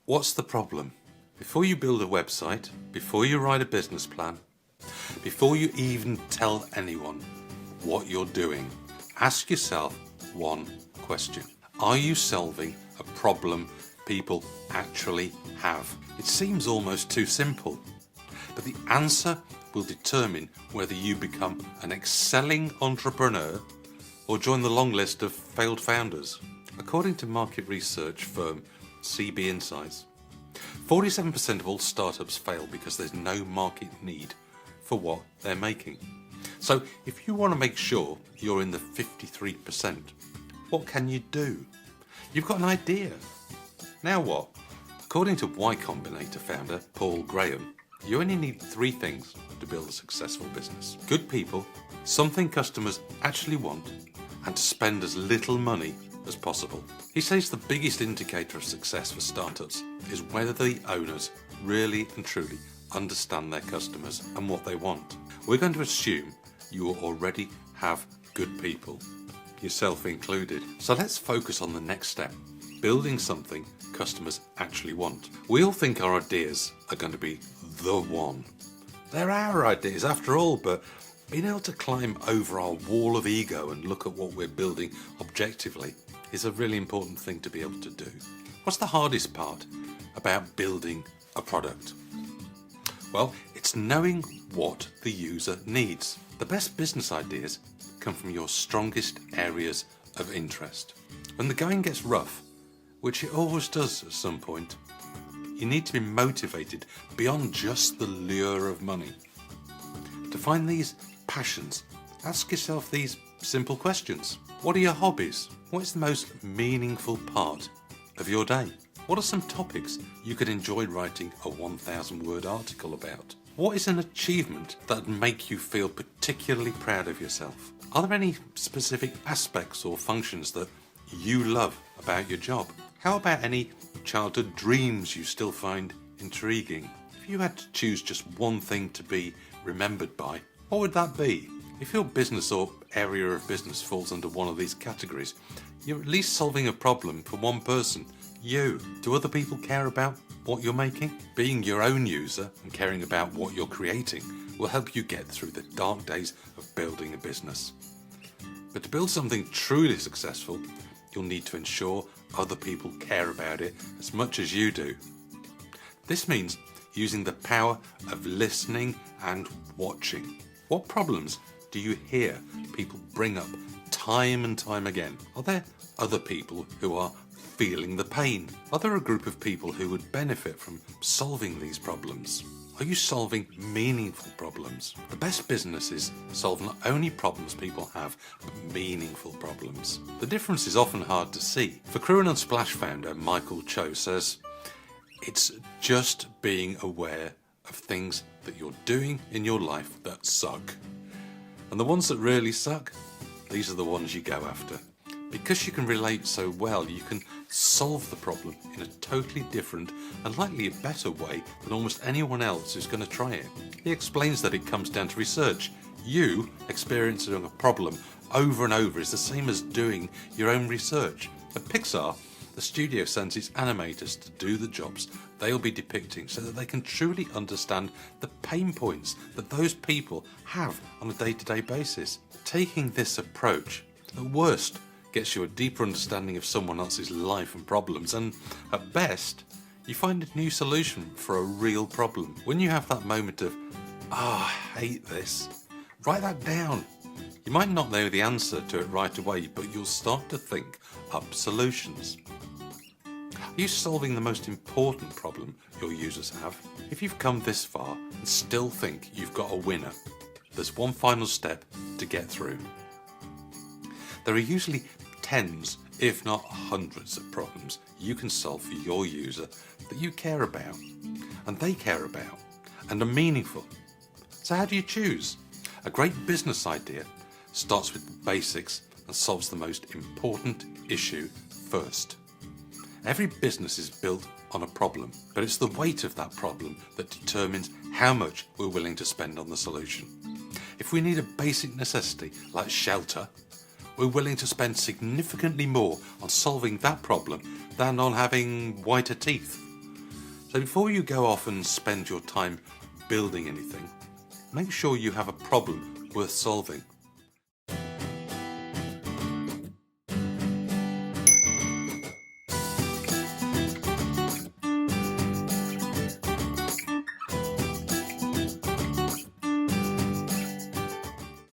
What's the problem? Before you build a website, before you write a business plan, before you even tell anyone what you're doing, ask yourself one question. Are you solving a problem people actually have? It seems almost too simple, but the answer will determine whether you become an excelling entrepreneur or join the long list of failed founders. According to market research firm CB Insights, 47% of all startups fail because there's no market need for what they're making. So if you want to make sure you're in the 53%, what can you do? You've got an idea. Now what? According to Y Combinator founder Paul Graham, you only need 3 things to build a successful business. Good people, something customers actually want, and to spend as little money as possible. He says the biggest indicator of success for startups is whether the owners really and truly understand their customers and what they want. We're going to assume you already have good people, yourself included. So let's focus on the next step, building something customers actually want. We all think our ideas are going to be the one. They're our ideas after all, but being able to climb over our wall of ego and look at what we're building objectively is a really important thing to be able to do. What's the hardest part about building a product? Well, it's knowing what the user needs. The best business ideas come from your strongest areas of interest. When the going gets rough, which it always does at some point, you need to be motivated beyond just the lure of money. To find these passions, ask yourself these simple questions. What are your hobbies? What is the most meaningful part of your day? What are some topics you could enjoy writing a 1,000-word article about? What is an achievement that would make you feel particularly proud of yourself? Are there any specific aspects or functions that you love about your job? How about any childhood dreams you still find intriguing? If you had to choose just one thing to be remembered by, what would that be? If your business or area of business falls under one of these categories, you're at least solving a problem for one person, you. Do other people care about what you're making? Being your own user and caring about what you're creating will help you get through the dark days of building a business. But to build something truly successful, you'll need to ensure other people care about it as much as you do. This means using the power of listening and watching. What problems do you hear people bring up time and time again? Are there other people who are feeling the pain? Are there a group of people who would benefit from solving these problems? Are you solving meaningful problems? The best businesses solve not only problems people have, but meaningful problems. The difference is often hard to see. For Crew and Unsplash founder Michael Cho says, it's just being aware of things that you're doing in your life that suck. And the ones that really suck, these are the ones you go after. Because you can relate so well, you can solve the problem in a totally different and likely a better way than almost anyone else who's going to try it. He explains that it comes down to research. You experiencing a problem over and over is the same as doing your own research. At Pixar, the studio sends its animators to do the jobs they'll be depicting so that they can truly understand the pain points that those people have on a day-to-day basis. Taking this approach, at worst, gets you a deeper understanding of someone else's life and problems, and at best, you find a new solution for a real problem. When you have that moment of, I hate this, write that down. You might not know the answer to it right away, but you'll start to think up solutions. Are you solving the most important problem your users have? If you've come this far and still think you've got a winner, there's one final step to get through. There are usually tens, if not hundreds of problems you can solve for your user that you care about, and they care about, and are meaningful. So how do you choose? A great business idea starts with the basics and solves the most important issue first. Every business is built on a problem, but it's the weight of that problem that determines how much we're willing to spend on the solution. If we need a basic necessity like shelter, we're willing to spend significantly more on solving that problem than on having whiter teeth. So before you go off and spend your time building anything, make sure you have a problem worth solving.